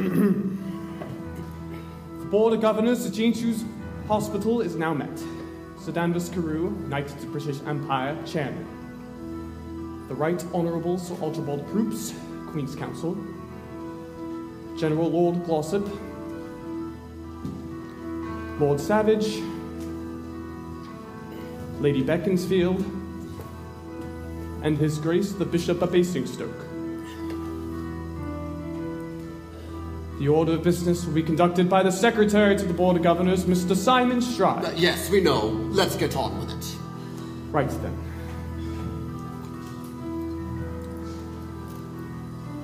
The Board of Governors of Jinchu's Hospital is now met. Sir Danvers Carew, Knight of the British Empire, Chairman. The Right Honourable Sir Archibald Proops, Queen's Counsel. General Lord Glossop. Lord Savage. Lady Beaconsfield. And His Grace the Bishop of Basingstoke. The order of business will be conducted by the Secretary to the Board of Governors, Mr. Simon Stride. Yes, we know. Let's get on with it. Right then.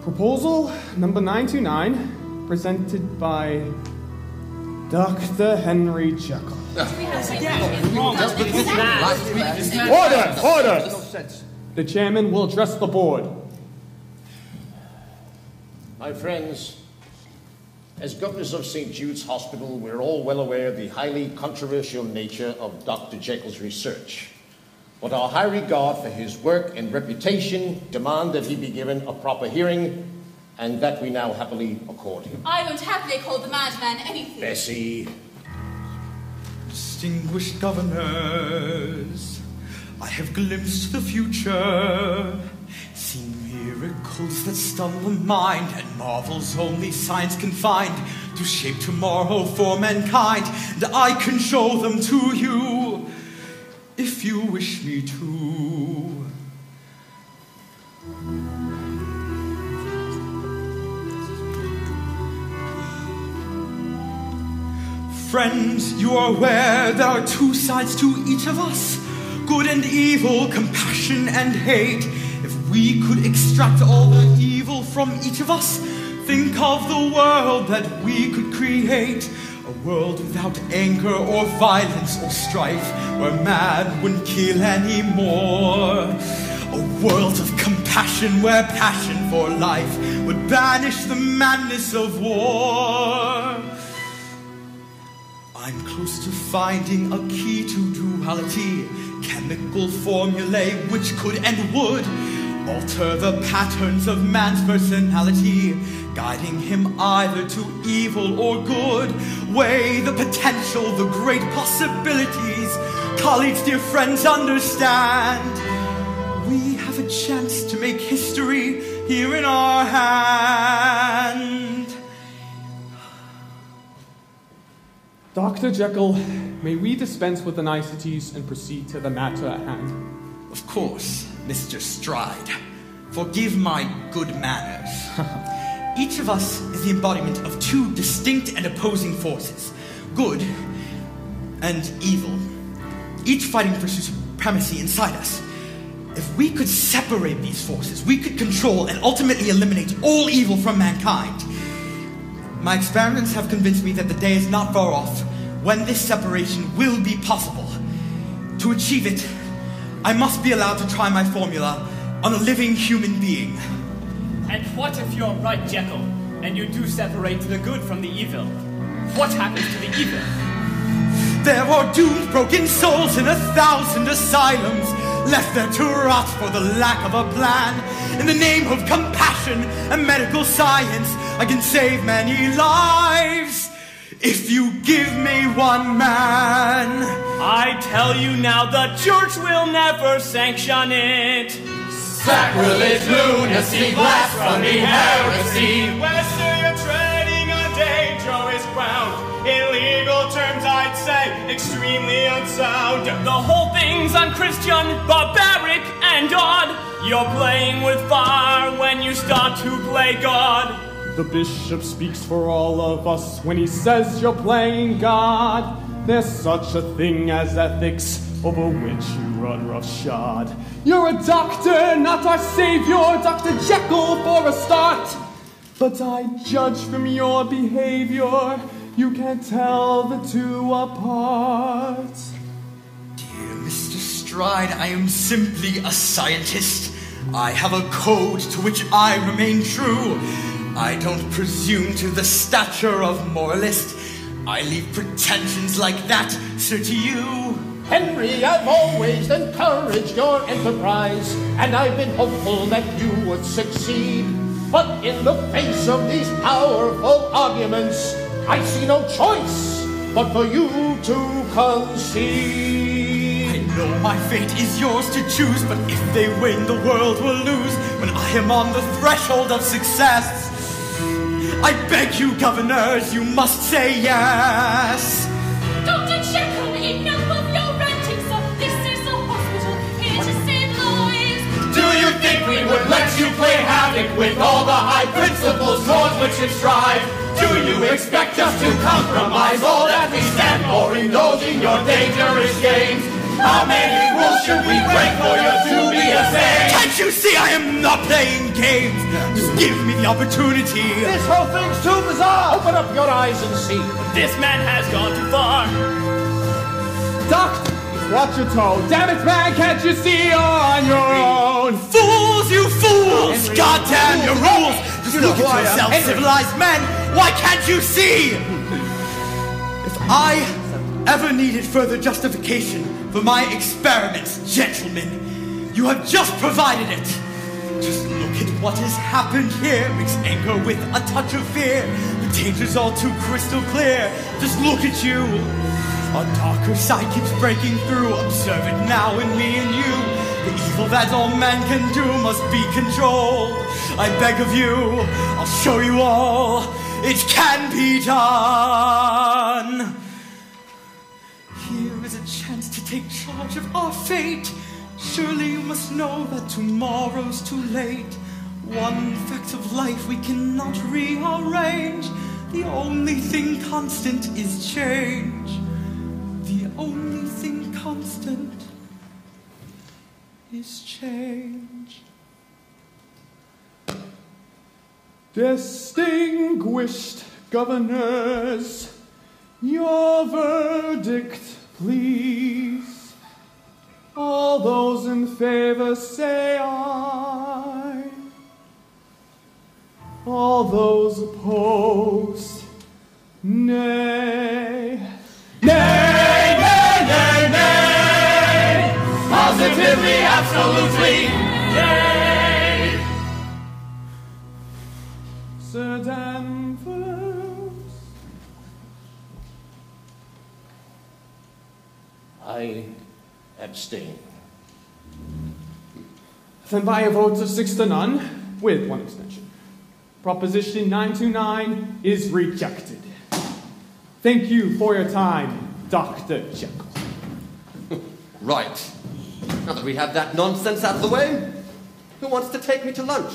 Proposal number 929, presented by Dr. Henry Jekyll. Order! The chairman will address the board. My friends, as governors of St. Jude's Hospital, we're all well aware of the highly controversial nature of Dr. Jekyll's research. But our high regard for his work and reputation demand that he be given a proper hearing, and that we now happily accord him. I don't happily accord the madman anything. Bessie. Distinguished governors, I have glimpsed the future, seen miracles that stun the mind, and marvels only science can find to shape tomorrow for mankind, and I can show them to you, if you wish me to. Friends, you are aware there are two sides to each of us, good and evil, compassion and hate. If we could extract all the evil from each of us, think of the world that we could create. A world without anger or violence or strife, where man wouldn't kill anymore. A world of compassion where passion for life would banish the madness of war. I'm close to finding a key to duality, chemical formulae which could and would alter the patterns of man's personality, guiding him either to evil or good. Weigh the potential, the great possibilities. Colleagues, dear friends, understand. We have a chance to make history here in our hand. Dr. Jekyll, may we dispense with the niceties and proceed to the matter at hand? Of course, Mr. Stride. Forgive my good manners. Each of us is the embodiment of two distinct and opposing forces, good and evil, each fighting for supremacy inside us. If we could separate these forces, we could control and ultimately eliminate all evil from mankind. My experiments have convinced me that the day is not far off when this separation will be possible. To achieve it, I must be allowed to try my formula on a living human being. And what if you're right, Jekyll, and you do separate the good from the evil? What happens to the evil? There are doomed, broken souls in 1,000 asylums, left there to rot for the lack of a plan. In the name of compassion and medical science, I can save many lives if you give me one man. I tell you now, the church will never sanction it. Sacrilege, lunacy, blasphemy, heresy. Wester, you're treading on dangerous ground. In legal terms, I'd say extremely unsound. The whole thing's unchristian, barbaric, and odd. You're playing with fire when you start to play God. The bishop speaks for all of us when he says you're playing God. There's such a thing as ethics, over which you run roughshod. You're a doctor, not our savior, Dr. Jekyll for a start. But I judge from your behavior, you can't tell the two apart. Dear Mr. Stride, I am simply a scientist. I have a code to which I remain true. I don't presume to the stature of moralist. I leave pretensions like that, sir, to you. Henry, I've always encouraged your enterprise, and I've been hopeful that you would succeed. But in the face of these powerful arguments, I see no choice but for you to concede. I know my fate is yours to choose, but if they win, the world will lose. When I am on the threshold of success, I beg you, governors, you must say yes. Dr. Jekyll, enough of your ranting, sir. This is a hospital here to save lives. Do you think we would let you play havoc with all the high principles towards which you strive? Do you expect us to compromise all that we stand for, indulging your dangerous games? How many rules should we break for you to be a saint? Can't you see I am not playing games? Just give me the opportunity. This whole thing's too bizarre. Open up your eyes and see. This man has gone too far. Doctor, watch your toe. Damn it, man, can't you see you're on your own? Fools, you fools! Goddamn your rules! Just look at yourselves, civilized men! Why can't you see? If I ever needed further justification for my experiments, gentlemen, you have just provided it. Just look at what has happened here. Mix anger with a touch of fear. The danger's all too crystal clear. Just look at you. A darker side keeps breaking through. Observe it now in me and you. The evil that all men can do must be controlled. I beg of you, I'll show you all. It can be done. Here is a chance to take charge of our fate. Surely you must know that tomorrow's too late. One fact of life we cannot rearrange. The only thing constant is change. The only thing constant is change. Distinguished governors, your verdict, please. All those in favor say aye. All those opposed, nay. Nay, nay, nay, nay! Positively, absolutely, nay! Sir Danvers. I abstain. Then by a vote of 6-0, with one abstention, Proposition 929 is rejected. Thank you for your time, Dr. Jekyll. Right. Now that we have that nonsense out of the way, who wants to take me to lunch?